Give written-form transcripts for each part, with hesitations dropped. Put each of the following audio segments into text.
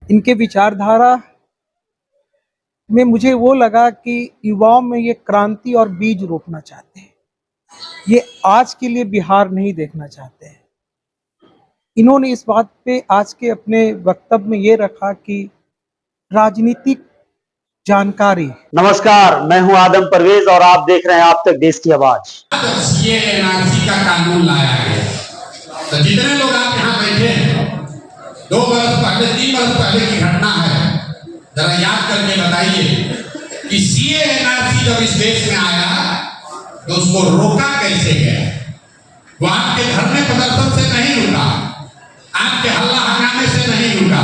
इनके विचारधारा में मुझे वो लगा कि युवाओं में ये क्रांति और बीज रोपना चाहते हैं। ये आज के लिए बिहार नहीं देखना चाहते हैं। इन्होंने इस बात पे आज के अपने वक्तव्य में ये रखा कि राजनीतिक जानकारी। नमस्कार, मैं हूं आदम परवेज और आप देख रहे हैं आप तक देश की आवाज। ये एनआरसी का कानून लाया गया, तो जितने लोग आप यहाँ बैठे हैं, 2 बरस पहले 3 बरस पहले की घटना है, जरा याद करके बताइए कि सीए एनआरसी जब इस देश में आया तो उसको रोका कैसे गया। वो आपके धरने प्रदर्शन से नहीं रुका, आपके हल्ला हंगामे से नहीं रुका,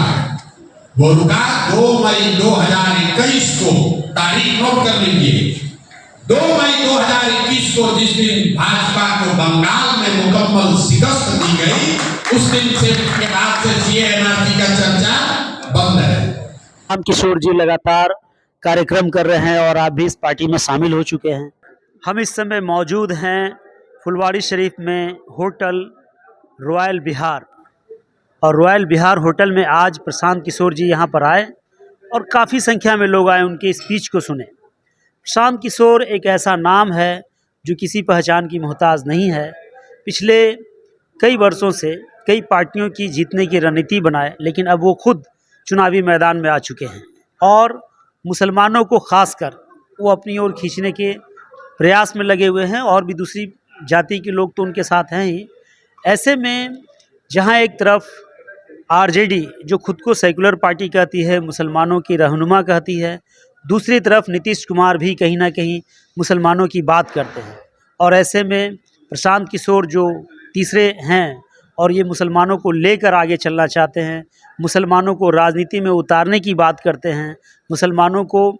वो रुका 2 मई 2021 को। तारीख नोट कर लीजिए, 2 मई 2021 को, जिस दिन भाजपा को बंगाल में मुकम्मल शिकस्त दी गई, उस दिन से के बाद से सीए एनआरसी का चर्चा बंद है। हम किशोर जी लगातार कार्यक्रम कर रहे हैं और आप भी इस पार्टी में शामिल हो चुके हैं। हम इस समय मौजूद हैं फुलवाड़ी शरीफ में होटल रॉयल बिहार, और रॉयल बिहार होटल में आज प्रशांत किशोर जी यहाँ पर आए और काफ़ी संख्या में लोग आए उनके स्पीच को सुने। प्रशांत किशोर एक ऐसा नाम है जो किसी पहचान की मोहताज नहीं है। पिछले कई वर्षों से कई पार्टियों की जीतने की रणनीति बनाए, लेकिन अब वो खुद चुनावी मैदान में आ चुके हैं और मुसलमानों को खासकर वो अपनी ओर खींचने के प्रयास में लगे हुए हैं, और भी दूसरी जाति के लोग तो उनके साथ हैं ही। ऐसे में जहां एक तरफ आरजेडी जो खुद को सेकुलर पार्टी कहती है, मुसलमानों की रहनुमा कहती है, दूसरी तरफ नीतीश कुमार भी कहीं ना कहीं मुसलमानों की बात करते हैं, और ऐसे में प्रशांत किशोर जो तीसरे हैं और ये मुसलमानों को लेकर आगे चलना चाहते हैं, मुसलमानों को राजनीति में उतारने की बात करते हैं, मुसलमानों को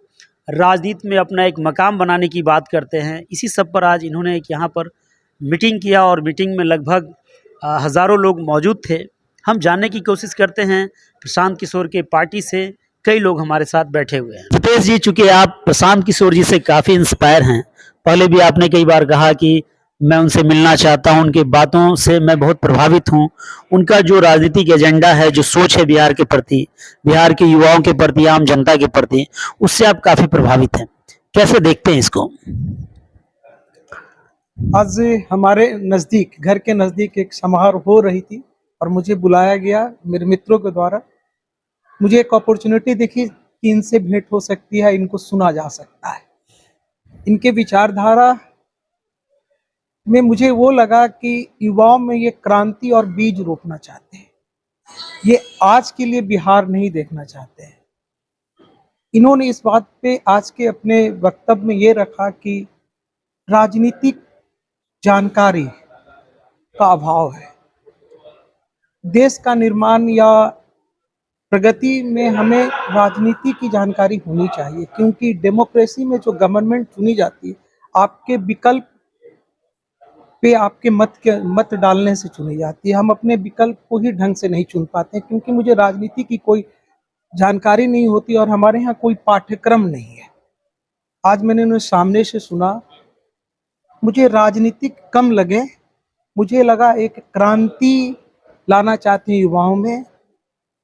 राजनीति में अपना एक मकाम बनाने की बात करते हैं। इसी सब पर आज इन्होंने एक यहाँ पर मीटिंग किया और मीटिंग में लगभग हज़ारों लोग मौजूद थे। हम जानने की कोशिश करते हैं प्रशांत किशोर के पार्टी से, कई लोग हमारे साथ बैठे हुए हैं। हितेश जी, चूँकि आप प्रशांत किशोर जी से काफ़ी इंस्पायर हैं, पहले भी आपने कई बार कहा कि मैं उनसे मिलना चाहता हूं, उनकी बातों से मैं बहुत प्रभावित हूं। उनका जो राजनीतिक एजेंडा है, जो सोच है बिहार के प्रति, बिहार के युवाओं के प्रति, आम जनता के प्रति, उससे आप काफ़ी प्रभावित हैं। कैसे देखते हैं इसको? आज हमारे नज़दीक, घर के नज़दीक एक समारोह हो रही थी और मुझे बुलाया गया मेरे मित्रों के द्वारा। मुझे एक अपॉर्चुनिटी दिखी कि इनसे भेंट हो सकती है, इनको सुना जा सकता है। इनके विचारधारा में मुझे वो लगा कि युवाओं में ये क्रांति और बीज रोपना चाहते हैं। ये आज के लिए बिहार नहीं देखना चाहते हैं। इन्होंने इस बात पे आज के अपने वक्तव्य में ये रखा कि राजनीतिक जानकारी का अभाव है। देश का निर्माण या प्रगति में हमें राजनीति की जानकारी होनी चाहिए, क्योंकि डेमोक्रेसी में जो गवर्नमेंट चुनी जाती है, आपके विकल्प पे आपके मत डालने से चुनी जाती है। हम अपने विकल्प को ही ढंग से नहीं चुन पाते, क्योंकि मुझे राजनीति की कोई जानकारी नहीं होती और हमारे यहाँ कोई पाठ्यक्रम नहीं है। आज मैंने उन्हें सामने से सुना, मुझे राजनीतिक कम लगे, मुझे लगा एक क्रांति लाना चाहते हैं युवाओं में।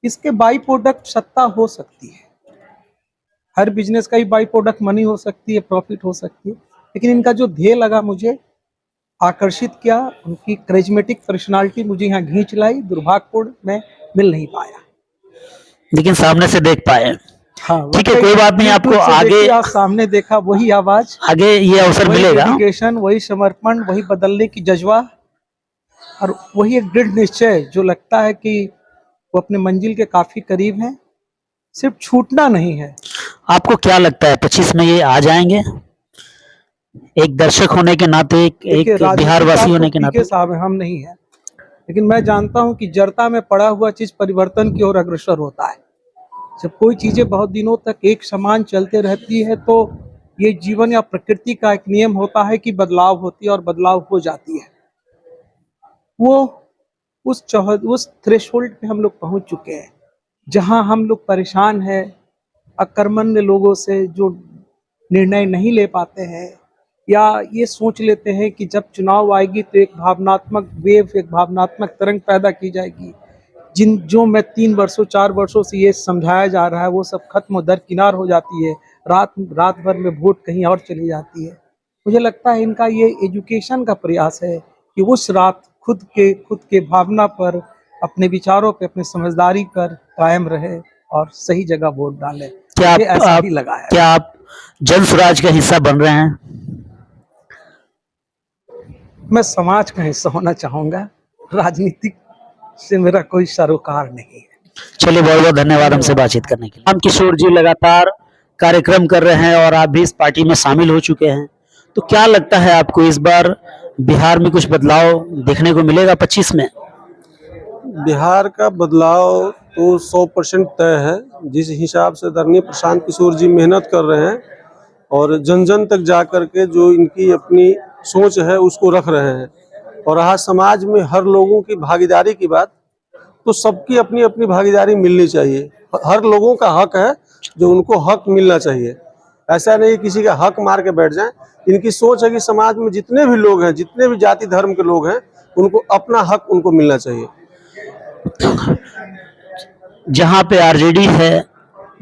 इसके बाई प्रोडक्ट सत्ता हो सकती है, हर बिजनेस का ही बाई प्रोडक्ट मनी हो सकती है, प्रॉफिट हो सकती है, लेकिन इनका जो ध्येय लगा, मुझे आकर्षित किया। उनकी करिश्मेटिक पर्सनालिटी मुझे यहाँ खींच लाई। दुर्भाग्यपूर्ण मैं मिल नहीं पाया, लेकिन सामने से देख पाए। हाँ, ठीक है, कोई बात नहीं। आपको आगे सामने देखा, वही आवाज, आगे ये अवसर मिलेगा। डेडिकेशन, वही समर्पण, वही बदलने की जज्बा और वही एक दृढ़ निश्चय जो लगता है कि वो अपने मंजिल के काफी करीब हैं, सिर्फ छूटना नहीं है। आपको क्या लगता है 25 में ये आ जाएंगे? एक दर्शक होने के नाते, एक बिहार वासी होने के नाते। साहब हम नहीं है, लेकिन मैं जानता हूं कि जड़ता में पड़ा हुआ चीज परिवर्तन की ओर अग्रसर होता है। जब कोई चीजें बहुत दिनों तक एक समान चलते रहती है, तो ये जीवन या प्रकृति का एक नियम होता है कि बदलाव होती है और बदलाव हो जाती है। वो उस थ्रेशोल्ड पे हम लोग पहुंच चुके हैं जहां हम लोग परेशान हैं अकर्मण्य लोगों से, जो निर्णय नहीं ले पाते हैं या ये सोच लेते हैं कि जब चुनाव आएगी तो एक भावनात्मक वेव, एक भावनात्मक तरंग पैदा की जाएगी जो मैं 3 वर्षों 4 वर्षों से ये समझाया जा रहा है वो सब खत्म दरकिनार हो जाती है। रात भर में वोट कहीं और चली जाती है। मुझे लगता है इनका ये एजुकेशन का प्रयास है कि उस रात खुद के भावना पर, अपने विचारों पे, अपनी समझदारी पर कायम रहे और सही जगह वोट डाले। क्या मुझे ऐसा ही लगा है। क्या आप जन स्वराज का हिस्सा बन रहे हैं? मैं समाज का हिस्सा होना चाहूंगा, राजनीतिक से मेरा कोई सरोकार नहीं है। चलिए, बहुत बहुत धन्यवाद हमसे बातचीत करने के लिए। राम किशोर जी लगातार कार्यक्रम कर रहे हैं और आप भी इस पार्टी में शामिल हो चुके हैं, तो क्या लगता है आपको इस बार बिहार में कुछ बदलाव देखने को मिलेगा 25 में? बिहार का बदलाव तो 100% तय है। जिस हिसाब से आदरणीय प्रशांत किशोर जी मेहनत कर रहे हैं और जन जन तक जा कर के जो इनकी अपनी सोच है उसको रख रहे हैं, और रहा समाज में हर लोगों की भागीदारी की बात, तो सबकी अपनी अपनी भागीदारी मिलनी चाहिए। हर लोगों का हक है जो उनको हक मिलना चाहिए। ऐसा नहीं किसी का हक मार के बैठ जाए। इनकी सोच है कि समाज में जितने भी लोग हैं, जितने भी जाति धर्म के लोग हैं, उनको अपना हक उनको मिलना चाहिए। जहां पे आरजेडी है,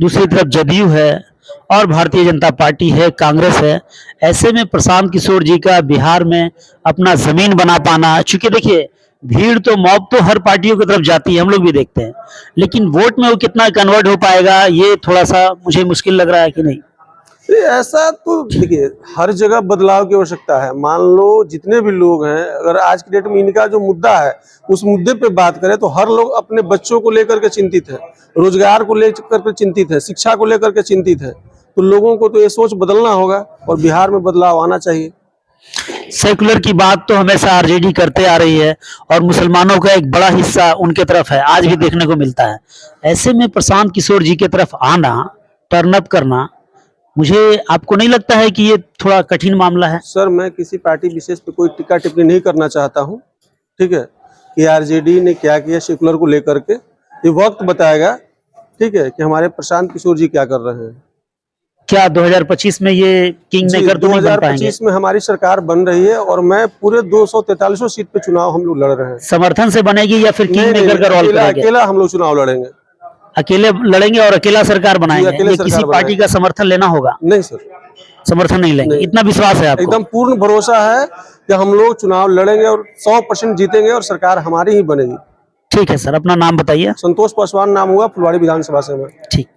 दूसरी तरफ जदयू है और भारतीय जनता पार्टी है, कांग्रेस है, ऐसे में प्रशांत किशोर जी का बिहार में अपना जमीन बना पाना, चूंकि देखिए भीड़ तो मॉब तो हर पार्टियों की तरफ जाती है, हम लोग भी देखते हैं, लेकिन वोट में वो कितना कन्वर्ट हो पाएगा ये थोड़ा सा मुझे मुश्किल लग रहा है कि नहीं? ऐसा तो देखिए हर जगह बदलाव की आवश्यकता है। मान लो जितने भी लोग हैं, अगर आज की डेट में इनका जो मुद्दा है उस मुद्दे पे बात करें तो हर लोग अपने बच्चों को लेकर के चिंतित है, रोजगार को लेकर के चिंतित है, शिक्षा को लेकर के चिंतित है। तो लोगों को तो ये सोच बदलना होगा और बिहार में बदलाव आना चाहिए। सेकुलर की बात तो हमेशा आरजेडी करते आ रही है और मुसलमानों का एक बड़ा हिस्सा उनके तरफ है, आज भी देखने को मिलता है। ऐसे में प्रशांत किशोर जी की तरफ आना, टर्न अप करना, मुझे आपको नहीं लगता है कि ये थोड़ा कठिन मामला है? सर, मैं किसी पार्टी विशेष पे कोई टिक्का टिप्पणी नहीं करना चाहता हूँ, ठीक है, कि आरजेडी ने क्या किया सेकुलर को लेकर के। ये वक्त बताएगा, ठीक है, कि हमारे प्रशांत किशोर जी क्या कर रहे हैं। क्या 2025 में ये किंग मेकर तो नहीं बन पाएंगे? 2025 में हमारी सरकार बन रही है और मैं पूरे 243 सीट पे चुनाव हम लोग लड़ रहे हैं। समर्थन से बनेगी या फिर किंग मेकर का रोल करेंगे? अकेला हम लोग चुनाव लड़ेंगे। अकेले लड़ेंगे और अकेला सरकार बनाएंगे? अकेले ये सरकार किसी पार्टी का समर्थन लेना होगा? नहीं सर, समर्थन नहीं लेंगे, इतना विश्वास है आपको? एकदम पूर्ण भरोसा है कि हम लोग चुनाव लड़ेंगे और 100% जीतेंगे और सरकार हमारी ही बनेगी। ठीक है सर, अपना नाम बताइए। संतोष पासवान नाम हुआ, फुलवाड़ी विधानसभा से मैं। ठीक।